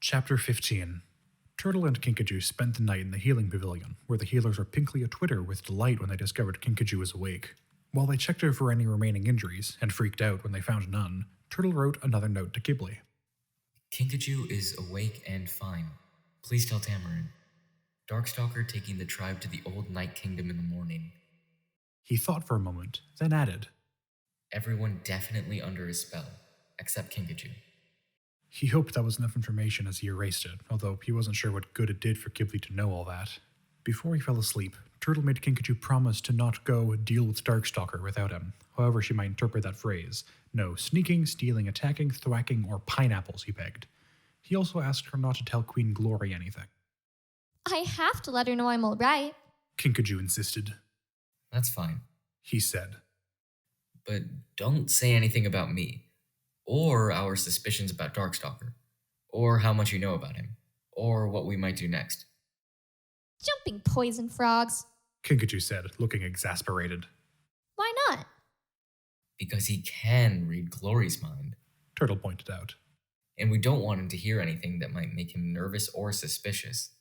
Chapter 15. Turtle and Kinkajou spent the night in the healing pavilion, where the healers were pinkly a-twitter with delight when they discovered Kinkajou was awake. While they checked her for any remaining injuries, and freaked out when they found none, Turtle wrote another note to Ghibli. Kinkajou is awake and fine. Please tell Tamarin. Darkstalker taking the tribe to the old Night Kingdom in the morning. He thought for a moment, then added, Everyone definitely under his spell, except Kinkajou. He hoped that was enough information as he erased it, although he wasn't sure what good it did for Ghibli to know all that. Before he fell asleep, Turtle made Kinkajou promise to not go deal with Darkstalker without him, however she might interpret that phrase. No sneaking, stealing, attacking, thwacking, or pineapples, he begged. He also asked her not to tell Queen Glory anything. I have to let her know I'm alright, Kinkajou insisted. That's fine. He said. But don't say anything about me, or our suspicions about Darkstalker, or how much you know about him, or what we might do next. Jumping poison frogs. Kinkajou said, looking exasperated. Why not? Because he can read Glory's mind, Turtle pointed out. and we don't want him to hear anything that might make him nervous or suspicious.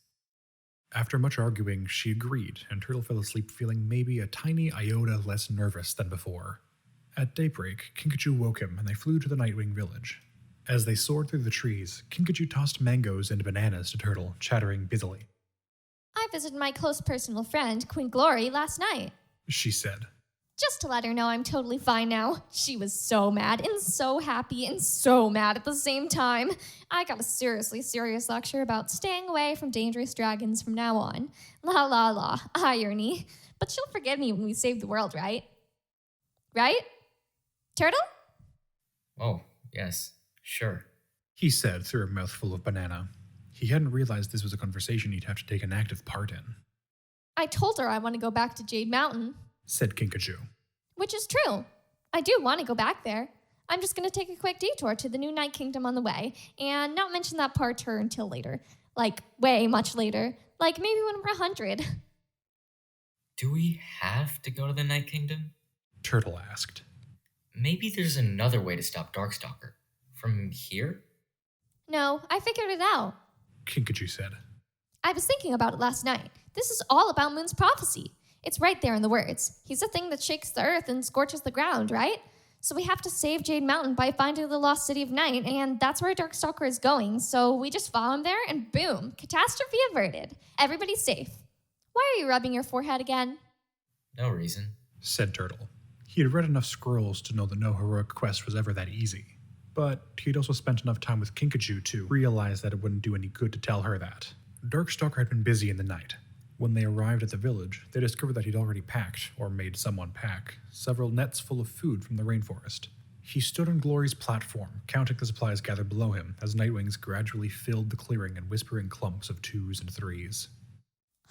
After much arguing, she agreed, and Turtle fell asleep feeling maybe a tiny iota less nervous than before. At daybreak, Kinkajou woke him, and they flew to the Nightwing village. As they soared through the trees, Kinkajou tossed mangoes and bananas to Turtle, chattering busily. I visited my close personal friend, Queen Glory, last night. She said. Just to let her know I'm totally fine now. She was so mad and so happy and so mad at the same time. I got a seriously serious lecture about staying away from dangerous dragons from now on. La la la, irony. But she'll forgive me when we save the world, right? Right? Turtle? Oh, yes, sure. He said through a mouthful of banana. He hadn't realized this was a conversation he'd have to take an active part in. I told her I want to go back to Jade Mountain. Said Kinkajou. Which is true. I do want to go back there. I'm just going to take a quick detour to the new Night Kingdom on the way, and not mention that part to her until later. Like, way much later. Like, maybe when we're 100. Do we have to go to the Night Kingdom? Turtle asked. Maybe there's another way to stop Darkstalker. From here? No, I figured it out. Kinkajou said. I was thinking about it last night. This is all about Moon's prophecy. It's right there in the words. He's the thing that shakes the earth and scorches the ground, right? So we have to save Jade Mountain by finding the lost city of night, and that's where Darkstalker is going. So we just follow him there, and boom, catastrophe averted. Everybody's safe. Why are you rubbing your forehead again? No reason, said Turtle. He had read enough scrolls to know that no heroic quest was ever that easy. But he'd also spent enough time with Kinkajou to realize that it wouldn't do any good to tell her that. Darkstalker had been busy in the night. When they arrived at the village, they discovered that he'd already packed, or made someone pack, several nets full of food from the rainforest. He stood on Glory's platform, counting the supplies gathered below him as Nightwings gradually filled the clearing in whispering clumps of 2s and 3s.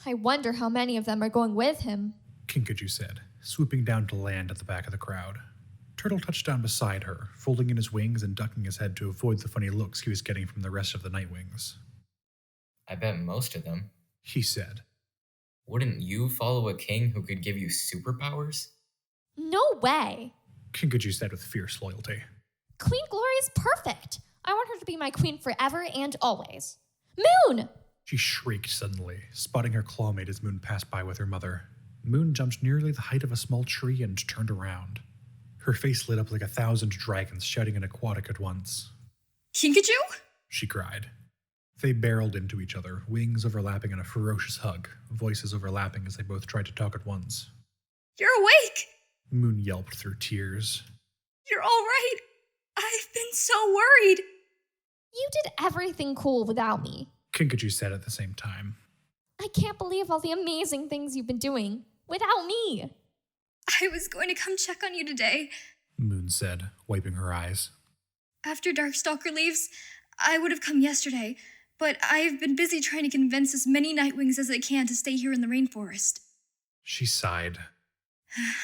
I wonder how many of them are going with him, Kinkajou said, swooping down to land at the back of the crowd. Turtle touched down beside her, folding in his wings and ducking his head to avoid the funny looks he was getting from the rest of the Nightwings. I bet most of them. He said. Wouldn't you follow a king who could give you superpowers? No way. Kinkajou said with fierce loyalty. Queen Glory is perfect. I want her to be my queen forever and always. Moon! She shrieked suddenly, spotting her clawmate as Moon passed by with her mother. Moon jumped nearly the height of a small tree and turned around. Her face lit up like 1,000 dragons shouting an aquatic at once. Kinkajou? She cried. They barreled into each other, wings overlapping in a ferocious hug, voices overlapping as they both tried to talk at once. You're awake! Moon yelped through tears. You're all right! I've been so worried! You did everything cool without me. Kinkajou said at the same time. I can't believe all the amazing things you've been doing without me. I was going to come check on you today. Moon said, wiping her eyes. After Darkstalker leaves, I would have come yesterday, but I've been busy trying to convince as many Nightwings as I can to stay here in the rainforest. She sighed.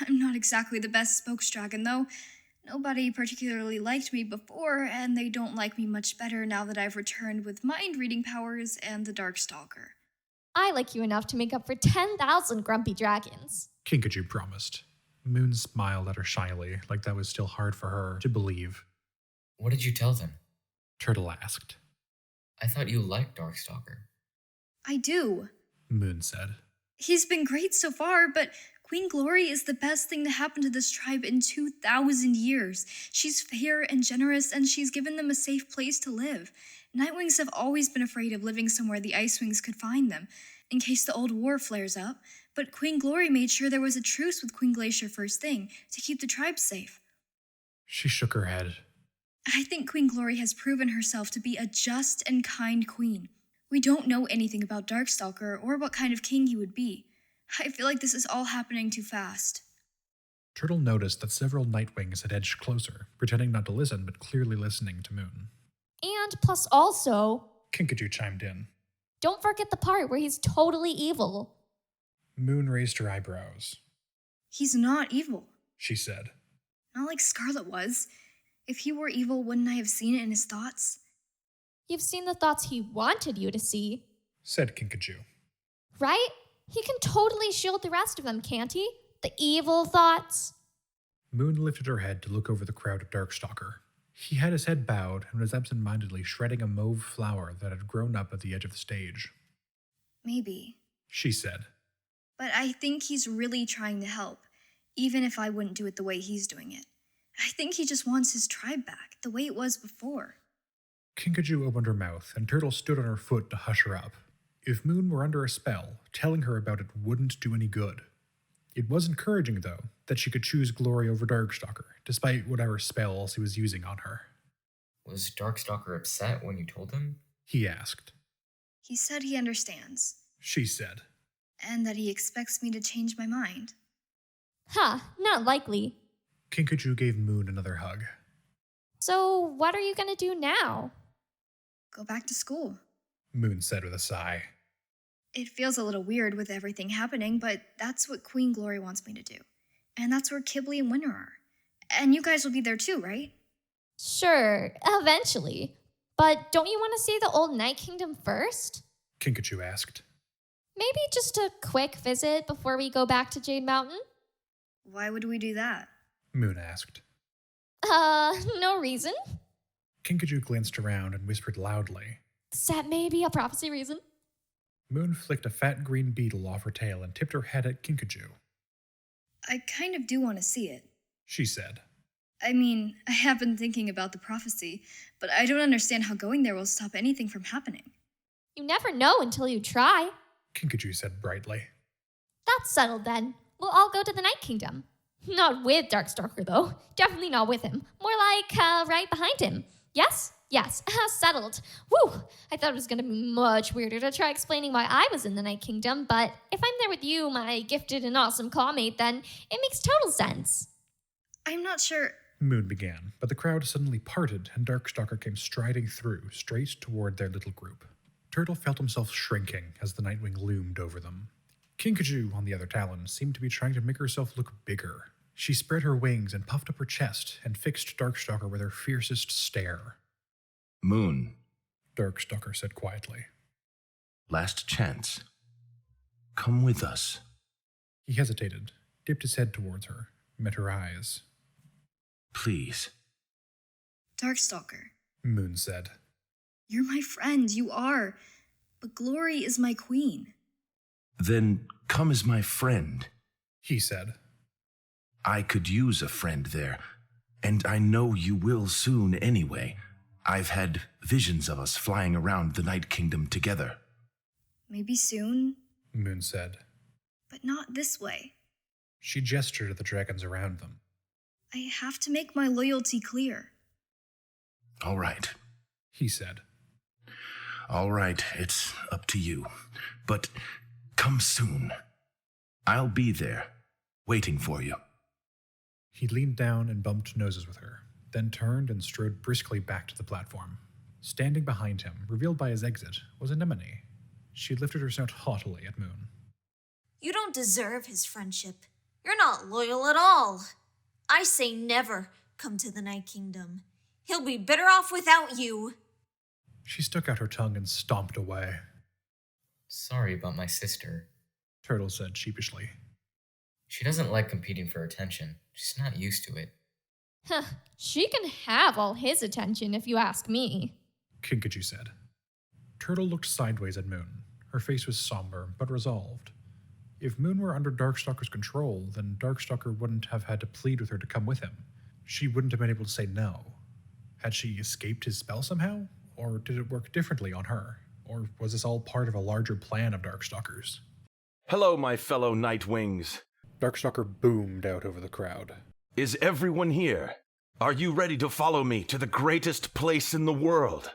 I'm not exactly the best spokesdragon, though. Nobody particularly liked me before, and they don't like me much better now that I've returned with mind-reading powers and the Darkstalker. I like you enough to make up for 10,000 grumpy dragons. Kinkajou promised. Moon smiled at her shyly, like that was still hard for her to believe. What did you tell them? Turtle asked. I thought you liked Darkstalker. I do. Moon said. He's been great so far, but Queen Glory is the best thing to happen to this tribe in 2,000 years. She's fair and generous, and she's given them a safe place to live. Nightwings have always been afraid of living somewhere the Icewings could find them, in case the old war flares up, but Queen Glory made sure there was a truce with Queen Glacier first thing, to keep the tribe safe. She shook her head. I think Queen Glory has proven herself to be a just and kind queen. We don't know anything about Darkstalker or what kind of king he would be. I feel like this is all happening too fast. Turtle noticed that several Nightwings had edged closer, pretending not to listen but clearly listening to Moon. And plus also, Kinkajou chimed in. don't forget the part where he's totally evil. Moon raised her eyebrows. He's not evil. She said. Not like Scarlet was. If he were evil, wouldn't I have seen it in his thoughts? You've seen the thoughts he wanted you to see, Said Kinkajou. right? He can totally shield the rest of them, can't he? The evil thoughts. Moon lifted her head to look over the crowd at Darkstalker. He had his head bowed and was absent-mindedly shredding a mauve flower that had grown up at the edge of the stage. Maybe. She said. But I think he's really trying to help, even if I wouldn't do it the way he's doing it. I think he just wants his tribe back, the way it was before. Kinkajou opened her mouth, and Turtle stood on her foot to hush her up. If Moon were under a spell, telling her about it wouldn't do any good. It was encouraging, though, that she could choose Glory over Darkstalker, despite whatever spells he was using on her. Was Darkstalker upset when you told him? He asked. He said he understands, She said. and that he expects me to change my mind. Huh, not likely. Kinkajou gave Moon another hug. So what are you gonna do now? Go back to school. Moon said with a sigh. It feels a little weird with everything happening, but that's what Queen Glory wants me to do. And that's where Kibley and Winter are. And you guys will be there too, right? Sure, eventually. But don't you want to see the old Night Kingdom first? Kinkajou asked. Maybe just a quick visit before we go back to Jade Mountain? Why would we do that? Moon asked. No reason. Kinkajou glanced around and whispered loudly. That may be a prophecy reason. Moon flicked a fat green beetle off her tail and tipped her head at Kinkajou. I kind of do want to see it. She said. I mean, I have been thinking about the prophecy, but I don't understand how going there will stop anything from happening. You never know until you try. Kinkajou said brightly. That's settled then. We'll all go to the Night Kingdom. Not with Darkstalker, though. Definitely not with him. More like, right behind him. Yes? Yes. Settled. Woo! I thought it was gonna be much weirder to try explaining why I was in the Night Kingdom, but if I'm there with you, my gifted and awesome clawmate, then it makes total sense. I'm not sure. Moon began, but the crowd suddenly parted and Darkstalker came striding through, straight toward their little group. Turtle felt himself shrinking as the Nightwing loomed over them. Kinkajou, on the other Talon, seemed to be trying to make herself look bigger. She spread her wings and puffed up her chest and fixed Darkstalker with her fiercest stare. Moon, Darkstalker said quietly. last chance. Come with us. He hesitated, dipped his head towards her, met her eyes. Please. Darkstalker, Moon said. you're my friend, you are. But Glory is my queen. Then come as my friend. He said. I could use a friend there, and I know you will soon anyway. I've had visions of us flying around the Night Kingdom together. Maybe soon, Moon said. but not this way. She gestured at the dragons around them. I have to make my loyalty clear. All right. He said. All right, it's up to you. But come soon. I'll be there, waiting for you. He leaned down and bumped noses with her, then turned and strode briskly back to the platform. Standing behind him, revealed by his exit, was Anemone. She lifted her snout haughtily at Moon. You don't deserve his friendship. You're not loyal at all. I say never come to the Night Kingdom. He'll be better off without you. She stuck out her tongue and stomped away. Sorry about my sister. Turtle said sheepishly. She doesn't like competing for attention. She's not used to it. Huh, she can have all his attention if you ask me. Kinkajou said. Turtle looked sideways at Moon. Her face was somber, but resolved. If Moon were under Darkstalker's control, then Darkstalker wouldn't have had to plead with her to come with him. She wouldn't have been able to say no. Had she escaped his spell somehow? Or did it work differently on her? Or was this all part of a larger plan of Darkstalker's? Hello, my fellow Nightwings. Darkstalker boomed out over the crowd. Is everyone here? Are you ready to follow me to the greatest place in the world?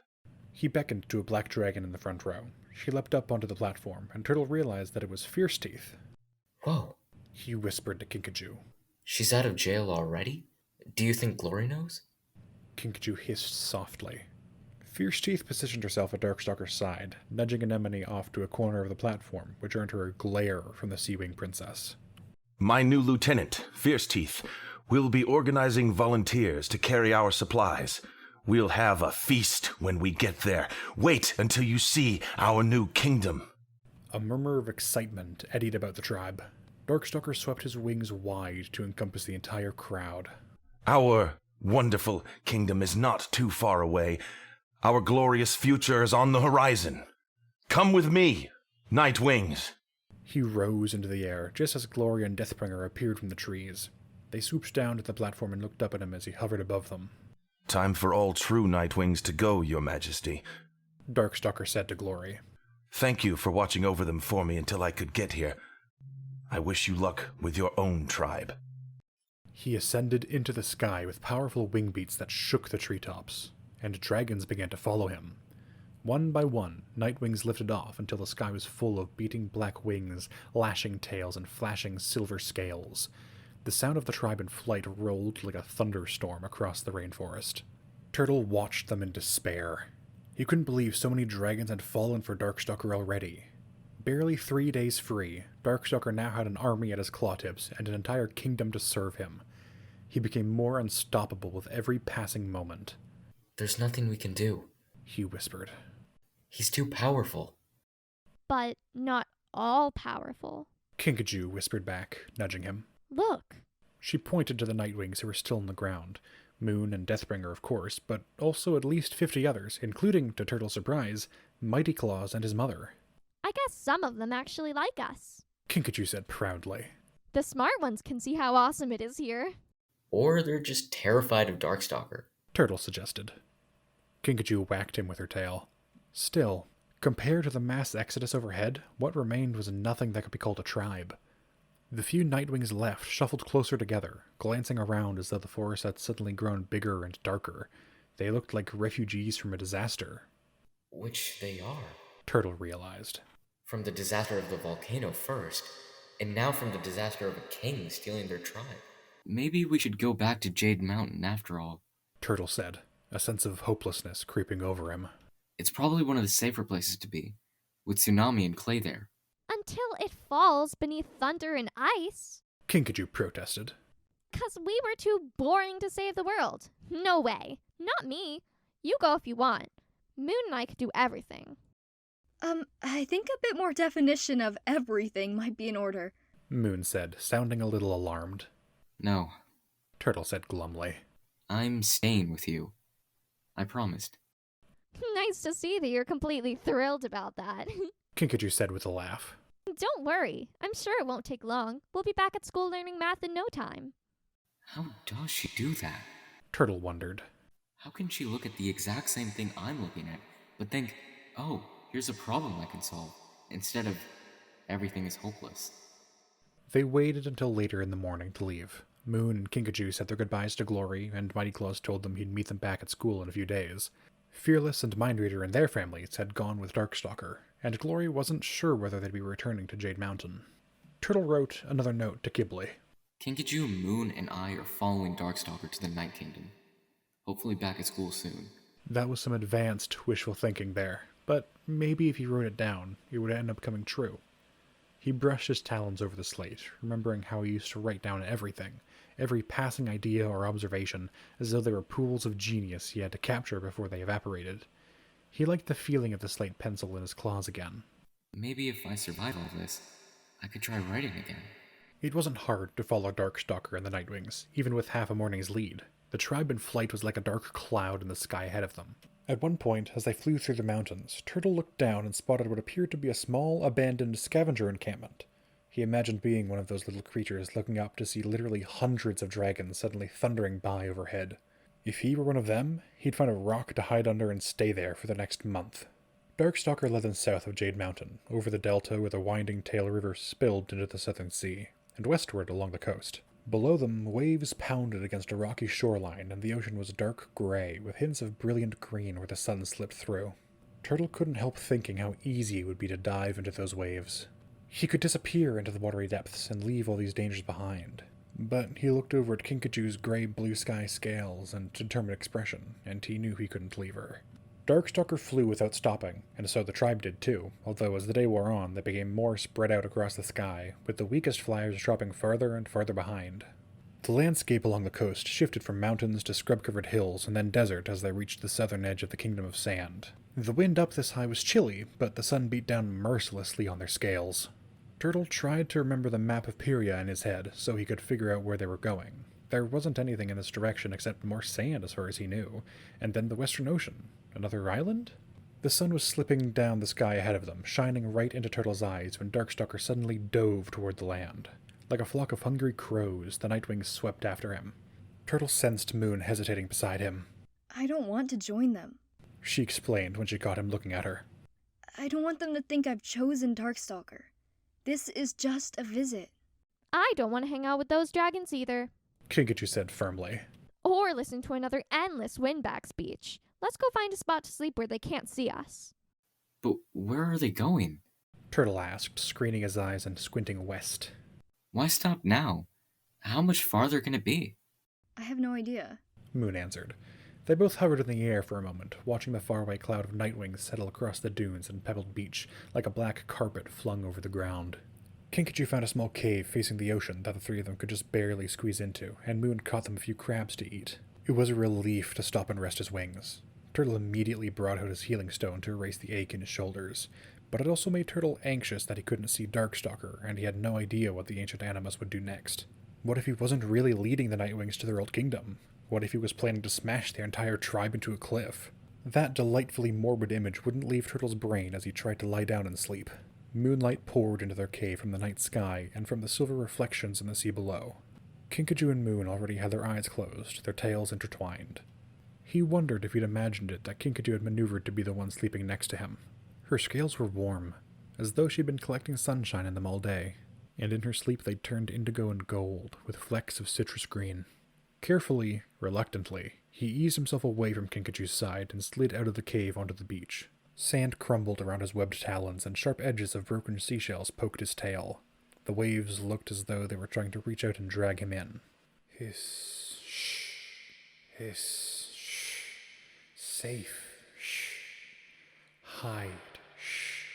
He beckoned to a black dragon in the front row. She leapt up onto the platform, and Turtle realized that it was Fierce Teeth. Whoa, He whispered to Kinkajou. she's out of jail already? Do you think Glory knows? Kinkajou hissed softly. Fierce Teeth positioned herself at Darkstalker's side, nudging Anemone off to a corner of the platform, which earned her a glare from the Seawing Princess. My new lieutenant, Fierce Teeth, will be organizing volunteers to carry our supplies. We'll have a feast when we get there. Wait until you see our new kingdom. A murmur of excitement eddied about the tribe. Darkstalker swept his wings wide to encompass the entire crowd. Our wonderful kingdom is not too far away. Our glorious future is on the horizon. Come with me, Nightwings. He rose into the air just as Glory and Deathbringer appeared from the trees. They swooped down to the platform and looked up at him as he hovered above them. Time for all true Nightwings to go, Your Majesty. Darkstalker said to Glory. Thank you for watching over them for me until I could get here. I wish you luck with your own tribe. He ascended into the sky with powerful wing beats that shook the treetops, and dragons began to follow him. One by one, Nightwings lifted off until the sky was full of beating black wings, lashing tails, and flashing silver scales. The sound of the tribe in flight rolled like a thunderstorm across the rainforest. Turtle watched them in despair. He couldn't believe so many dragons had fallen for Darkstalker already. Barely 3 days free, Darkstalker now had an army at his claw tips and an entire kingdom to serve him. He became more unstoppable with every passing moment. There's nothing we can do. He whispered. He's too powerful. But not all powerful. Kinkajou whispered back, nudging him. Look. She pointed to the Nightwings who were still on the ground. Moon and Deathbringer, of course, but also at least 50 others, including, to Turtle's surprise, Mighty Claws and his mother. I guess some of them actually like us. Kinkajou said proudly. The smart ones can see how awesome it is here. Or they're just terrified of Darkstalker. Turtle suggested. Kinkajou whacked him with her tail. Still, compared to the mass exodus overhead, what remained was nothing that could be called a tribe. The few Nightwings left shuffled closer together, glancing around as though the forest had suddenly grown bigger and darker. They looked like refugees from a disaster. Which they are. Turtle realized. From the disaster of the volcano first, and now from the disaster of a king stealing their tribe. Maybe we should go back to Jade Mountain after all. Turtle said, a sense of hopelessness creeping over him. It's probably one of the safer places to be, with Tsunami and Clay there. Until it falls beneath thunder and ice. Kinkajou protested. 'Cause we were too boring to save the world. No way. Not me. You go if you want. Moon and I could do everything. I think a bit more definition of everything might be in order. Moon said, sounding a little alarmed. No, Turtle said glumly. I'm staying with you. I promised. Nice to see that you're completely thrilled about that. Kinkajou said with a laugh. Don't worry. I'm sure it won't take long. We'll be back at school learning math in no time. How does she do that? Turtle wondered. How can she look at the exact same thing I'm looking at, but think, oh, here's a problem I can solve, instead of everything is hopeless? They waited until later in the morning to leave. Moon and Kinkajou said their goodbyes to Glory, and Mighty Claws told them he'd meet them back at school in a few days. Fearless and Mindreader and their families had gone with Darkstalker, and Glory wasn't sure whether they'd be returning to Jade Mountain. Turtle wrote another note to Ghibli. Kinkajou, Moon, and I are following Darkstalker to the Night Kingdom. Hopefully back at school soon. That was some advanced wishful thinking there, but maybe if he wrote it down, it would end up coming true. He brushed his talons over the slate, remembering how he used to write down everything, every passing idea or observation, as though they were pools of genius he had to capture before they evaporated. He liked the feeling of the slate pencil in his claws again. Maybe if I survive all this, I could try writing again. It wasn't hard to follow Darkstalker and the Nightwings, even with half a morning's lead. The tribe in flight was like a dark cloud in the sky ahead of them. At one point, as they flew through the mountains, Turtle looked down and spotted what appeared to be a small, abandoned scavenger encampment. He imagined being one of those little creatures looking up to see literally hundreds of dragons suddenly thundering by overhead. If he were one of them, he'd find a rock to hide under and stay there for the next month. Darkstalker led them south of Jade Mountain, over the delta where the winding Tail River spilled into the Southern Sea, and westward along the coast. Below them, waves pounded against a rocky shoreline, and the ocean was dark gray, with hints of brilliant green where the sun slipped through. Turtle couldn't help thinking how easy it would be to dive into those waves. He could disappear into the watery depths and leave all these dangers behind. But he looked over at Kinkajou's gray blue sky scales and determined expression, and he knew he couldn't leave her. Darkstalker flew without stopping, and so the tribe did too, although as the day wore on, they became more spread out across the sky, with the weakest flyers dropping farther and farther behind. The landscape along the coast shifted from mountains to scrub-covered hills and then desert as they reached the southern edge of the Kingdom of Sand. The wind up this high was chilly, but the sun beat down mercilessly on their scales. Turtle tried to remember the map of Pyria in his head so he could figure out where they were going. There wasn't anything in this direction except more sand as far as he knew, and then the Western Ocean. Another island? The sun was slipping down the sky ahead of them, shining right into Turtle's eyes when Darkstalker suddenly dove toward the land. Like a flock of hungry crows, the Nightwings swept after him. Turtle sensed Moon hesitating beside him. I don't want to join them. She explained when she caught him looking at her. I don't want them to think I've chosen Darkstalker. This is just a visit. I don't want to hang out with those dragons either. Kinkajou said firmly. Or listen to another endless windbag speech. Let's go find a spot to sleep where they can't see us. But where are they going? Turtle asked, screening his eyes and squinting west. Why stop now? How much farther can it be? I have no idea. Moon answered. They both hovered in the air for a moment, watching the faraway cloud of Nightwings settle across the dunes and pebbled beach, like a black carpet flung over the ground. Kinkajou found a small cave facing the ocean that the three of them could just barely squeeze into, and Moon caught them a few crabs to eat. It was a relief to stop and rest his wings. Turtle immediately brought out his healing stone to erase the ache in his shoulders, but it also made Turtle anxious that he couldn't see Darkstalker, and he had no idea what the ancient animus would do next. What if he wasn't really leading the Nightwings to their old kingdom? What if he was planning to smash their entire tribe into a cliff? That delightfully morbid image wouldn't leave Turtle's brain as he tried to lie down and sleep. Moonlight poured into their cave from the night sky and from the silver reflections in the sea below. Kinkajou and Moon already had their eyes closed, their tails intertwined. He wondered if he'd imagined it that Kinkajou had maneuvered to be the one sleeping next to him. Her scales were warm, as though she'd been collecting sunshine in them all day, and in her sleep they turned indigo and gold, with flecks of citrus green. Carefully, reluctantly, he eased himself away from Kinkajou's side and slid out of the cave onto the beach. Sand crumbled around his webbed talons, and sharp edges of broken seashells poked his tail. The waves looked as though they were trying to reach out and drag him in. Hiss, shh, hiss, shh, safe, shh, hide, shh.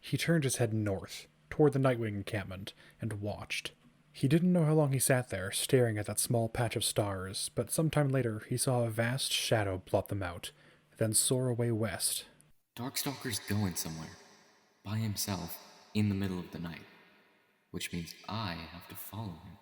He turned his head north, toward the Nightwing encampment, and watched. He didn't know how long he sat there, staring at that small patch of stars, but sometime later he saw a vast shadow blot them out, then soar away west. Darkstalker's going somewhere, by himself, in the middle of the night, which means I have to follow him.